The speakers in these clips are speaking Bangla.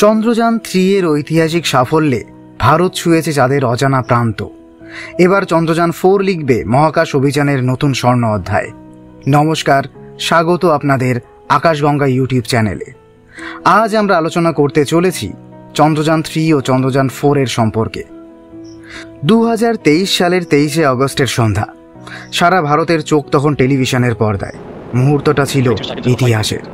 চন্দ্রযান-3 এর ঐতিহাসিক সাফল্যে ভারত ছুঁয়েছে চাঁদের অজানা প্রান্ত। এবার চন্দ্রযান-4 লিখবে মহাকাশ অভিযানের নতুন স্বর্ণ অধ্যায়। নমস্কার, স্বাগত আপনাদের আকাশগঙ্গা ইউটিউব চ্যানেলে। আজ আমরা আলোচনা করতে চলেছি চন্দ্রযান-3 ও চন্দ্রযান-4 এর সম্পর্কে। 2023 সালের 23শে আগস্টের সন্ধ্যা। সারা ভারতের চোখ তখন টেলিভিশনের পর্দায়। মুহূর্তটা ছিল ইতিহাসের।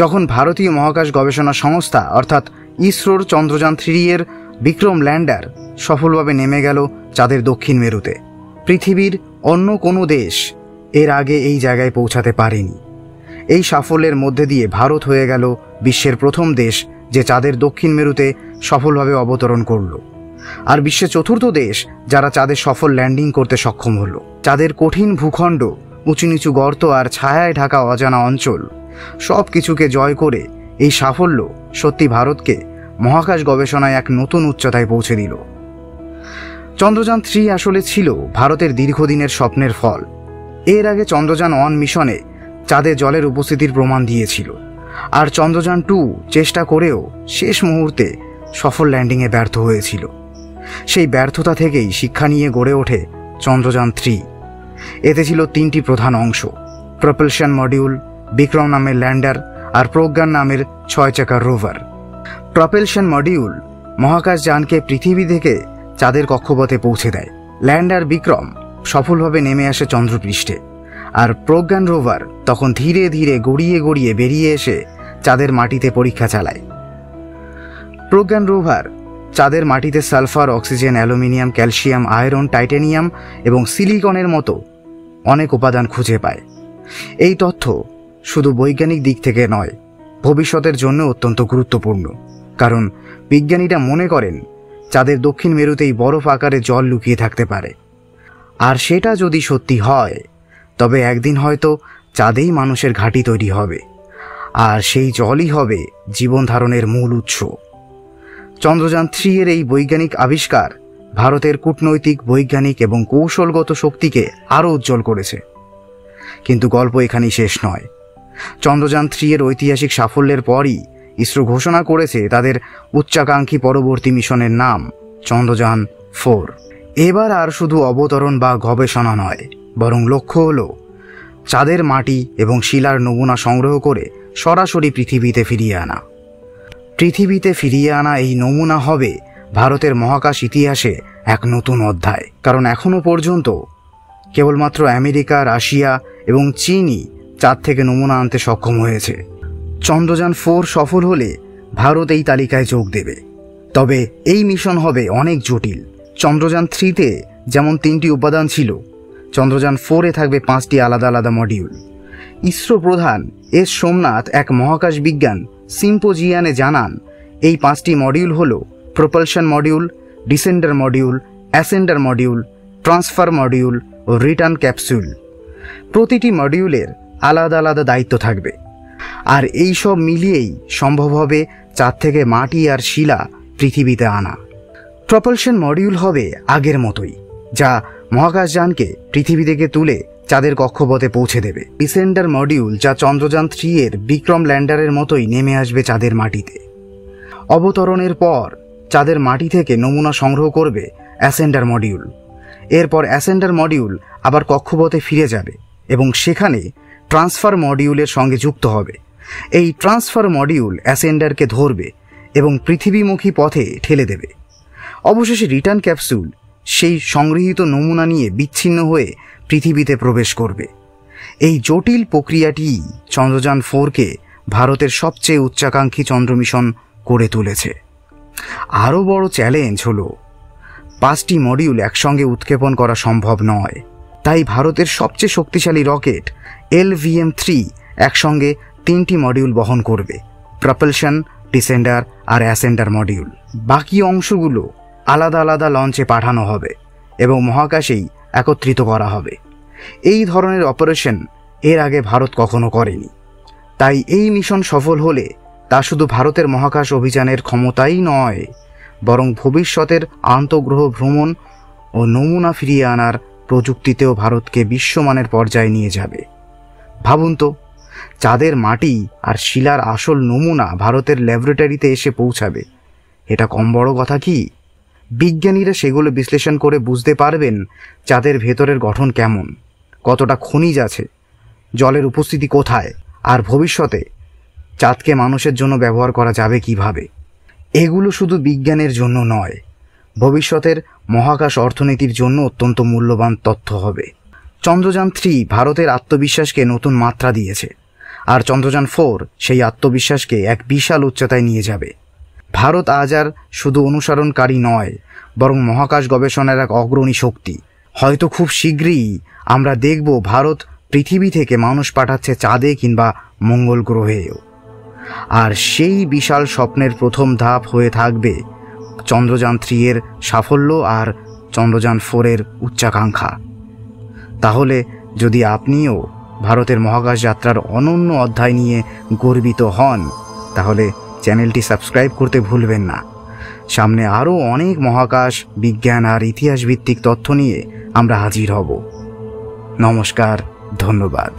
যখন ভারতীয় মহাকাশ গবেষণা সংস্থা অর্থাৎ ইসরোর চন্দ্রযান-3 এর বিক্রম ল্যান্ডার সফলভাবে নেমে গেল চাঁদের দক্ষিণ মেরুতে। পৃথিবীর অন্য কোনো দেশ এর আগে এই জায়গায় পৌঁছাতে পারেনি। এই সাফল্যের মধ্যে দিয়ে ভারত হয়ে গেল বিশ্বের প্রথম দেশ যে চাঁদের দক্ষিণ মেরুতে সফলভাবে অবতরণ করল, আর বিশ্বের চতুর্থ দেশ যারা চাঁদে সফল ল্যান্ডিং করতে সক্ষম হল। চাঁদের কঠিন ভূখণ্ড, উঁচু নিচু গর্ত আর ছায়ায় ঢাকা অজানা অঞ্চল সব কিছুকে জয় করে এই সাফল্য সত্যি ভারতকে মহাকাশ গবেষণায় এক নতুন উচ্চতায় পৌঁছে দিল। চন্দ্রযান-3 আসলে ছিল ভারতের দীর্ঘদিনের স্বপ্নের ফল। এর আগে চন্দ্রযান-1 মিশনে চাঁদে জলের উপস্থিতির প্রমাণ দিয়েছিল, আর চন্দ্রযান-2 চেষ্টা করেও শেষ মুহূর্তে সফল ল্যান্ডিংয়ে ব্যর্থ হয়েছিল। সেই ব্যর্থতা থেকেই শিক্ষা নিয়ে গড়ে ওঠে চন্দ্রযান-3। এতে ছিল 3টি প্রধান অংশ: প্রপালশন মডিউল, বিক্রম নামের ল্যান্ডার আর প্রজ্ঞান নামের 6 চাকার রোভার। প্রপালশন মডিউল মহাকাশ যানকে পৃথিবী থেকে চাঁদের কক্ষপথে পৌঁছে দেয়। ল্যান্ডার বিক্রম সফলভাবে নেমে আসে চন্দ্রপৃষ্ঠে, আর প্রজ্ঞান রোভার তখন ধীরে ধীরে গড়িয়ে গড়িয়ে বেরিয়ে এসে চাঁদের মাটিতে পরীক্ষা চালায়। প্রজ্ঞান রোভার চাঁদের মাটিতে sulphur, oxygen, aluminium, calcium, iron, titanium এবং সিলিকনের মতো অনেক উপাদান খুঁজে পায়। এই তথ্য শুধু বৈজ্ঞানিক দিক থেকে নয়, ভবিষ্যতের জন্য অত্যন্ত গুরুত্বপূর্ণ। কারণ বিজ্ঞানীরা মনে করেন চাঁদের দক্ষিণ মেরুতেই বরফ আকারে জল লুকিয়ে থাকতে পারে, আর সেটা যদি সত্যি হয় তবে একদিন হয়তো চাঁদেই মানুষের ঘাঁটি তৈরি হবে, আর সেই জলই হবে জীবন ধারণের মূল উৎস। চন্দ্রযান-3 এর এই বৈজ্ঞানিক আবিষ্কার ভারতের কূটনৈতিক, বৈজ্ঞানিক এবং কৌশলগত শক্তিকে আরও উজ্জ্বল করেছে। কিন্তু গল্প এখানেই শেষ নয়। চন্দ্রযান-3 এর ঐতিহাসিক সাফল্যের পরই ইসরো ঘোষণা করেছে তাদের উচ্চাকাঙ্ক্ষী পরবর্তী মিশনের নাম চন্দ্রযান-4। এবার আর শুধু অবতরণ বা গবেষণা নয়, বরং লক্ষ্য হল চাঁদের মাটি এবং শিলার নমুনা সংগ্রহ করে সরাসরি পৃথিবীতে ফিরিয়ে আনা। পৃথিবীতে ফিরিয়ে আনা এই নমুনা হবে ভারতের মহাকাশ ইতিহাসে এক নতুন অধ্যায়। কারণ এখনও পর্যন্ত কেবলমাত্র আমেরিকা, রাশিয়া এবং চীনই চাঁদ থেকে নমুনা আনতে সক্ষম হয়েছে। চন্দ্রযান-4 সফল হলে ভারত এই তালিকায় যোগ দেবে। তবে এই মিশন হবে অনেক জটিল। চন্দ্রযান-3-তে যেমন 3টি উপাদান ছিল, চন্দ্রযান-4-এ থাকবে 5টি আলাদা আলাদা মডিউল। ইসরো প্রধান এস সোমনাথ এক মহাকাশ বিজ্ঞান সিম্পোজিয়ানে জানান, এই 5টি মডিউল হল propulsion module, descender module, ascender module, transfer module ও রিটার্ন ক্যাপসুল। প্রতিটি মডিউলের আলাদা আলাদা দায়িত্ব থাকবে, আর এই সব মিলিয়েই সম্ভব হবে চাঁদ থেকে মাটি আর শিলা পৃথিবীতে আনা। প্রপালশন মডিউল হবে আগের মতোই, যা মহাকাশযানকে পৃথিবী থেকে তুলে চাঁদের কক্ষপথে পৌঁছে দেবে। ডিসেন্ডার মডিউল, যা চন্দ্রযান-3 এর বিক্রম ল্যান্ডারের মতোই নেমে আসবে চাঁদের মাটিতে। অবতরণের পর চাঁদের মাটি থেকে নমুনা সংগ্রহ করবে অ্যাসেন্ডার মডিউল। এরপর অ্যাসেন্ডার মডিউল আবার কক্ষপথে ফিরে যাবে এবং সেখানে ট্রান্সফার মডিউলের সঙ্গে যুক্ত হবে। এই ট্রান্সফার মডিউল অ্যাসেন্ডারকে ধরবে এবং পৃথিবীমুখী পথে ঠেলে দেবে। অবশেষে রিটার্ন ক্যাপসুল সেই সংগৃহীত নমুনা নিয়ে বিচ্ছিন্ন হয়ে পৃথিবীতে প্রবেশ করবে। এই জটিল প্রক্রিয়াটি চন্দ্রযান-4কে ভারতের সবচেয়ে উচ্চাকাঙ্ক্ষী চন্দ্র মিশন করে তুলেছে। আরও বড় চ্যালেঞ্জ হল 5টি মডিউল একসঙ্গে উৎক্ষেপণ করা সম্ভব নয়। তাই ভারতের সবচেয়ে শক্তিশালী রকেট LVM-3 একসঙ্গে 3টি মডিউল বহন করবে: প্রপালশন, ডিসেন্ডার আর অ্যাসেন্ডার মডিউল। বাকি অংশগুলো আলাদা আলাদা লঞ্চে পাঠানো হবে এবং মহাকাশেই একত্রিত করা হবে। এই ধরনের অপারেশন এর আগে ভারত কখনো করেনি। তাই এই মিশন সফল হলে তা শুধু ভারতের মহাকাশ অভিযানের ক্ষমতাই নয়, বরং ভবিষ্যতের আন্তঃগ্রহ ভ্রমণ ও নমুনা ফিরিয়ে আনার প্রযুক্তিতেও ভারতকে বিশ্বমানের পর্যায়ে নিয়ে যাবে। ভাবুন তো, চাঁদের মাটি আর শিলার আসল নমুনা ভারতের ল্যাবরেটরিতে এসে পৌঁছাবে। এটা কম বড় কথা কি? বিজ্ঞানীরা সেগুলো বিশ্লেষণ করে বুঝতে পারবেন চাঁদের ভেতরের গঠন কেমন, কতটা খনিজ আছে, জলের উপস্থিতি কোথায়, আর ভবিষ্যতে চাঁদকে মানুষের জন্য ব্যবহার করা যাবে কিভাবে। এগুলো শুধু বিজ্ঞানের জন্য নয়, ভবিষ্যতের মহাকাশ অর্থনীতির জন্য অত্যন্ত মূল্যবান তথ্য হবে। চন্দ্রযান-3 ভারতের আত্মবিশ্বাসকে নতুন মাত্রা দিয়েছে, আর চন্দ্রযান-4 সেই আত্মবিশ্বাসকে এক বিশাল উচ্চতায় নিয়ে যাবে। ভারত আজ আর শুধু অনুসরণকারী নয়, বরং মহাকাশ গবেষণার এক অগ্রণী শক্তি। হয়তো খুব শীঘ্রই আমরা দেখব ভারত পৃথিবী থেকে মানুষ পাঠাচ্ছে চাঁদে কিংবা মঙ্গল গ্রহেও। আর সেই বিশাল স্বপ্নের প্রথম ধাপ হয়ে থাকবে চন্দ্রযান-3 এর সাফল্য আর চন্দ্রযান-4 এর উচ্চাকাঙ্ক্ষা। তাহলে যদি আপনিও ভারতের মহাকাশ যাত্রার অনন্য অধ্যায় নিয়ে গর্বিত হন, তাহলে চ্যানেলটি সাবস্ক্রাইব করতে ভুলবেন না। সামনে আরও অনেক মহাকাশ, বিজ্ঞান আর ইতিহাস ভিত্তিক তথ্য নিয়ে আমরা হাজির হব। নমস্কার, ধন্যবাদ।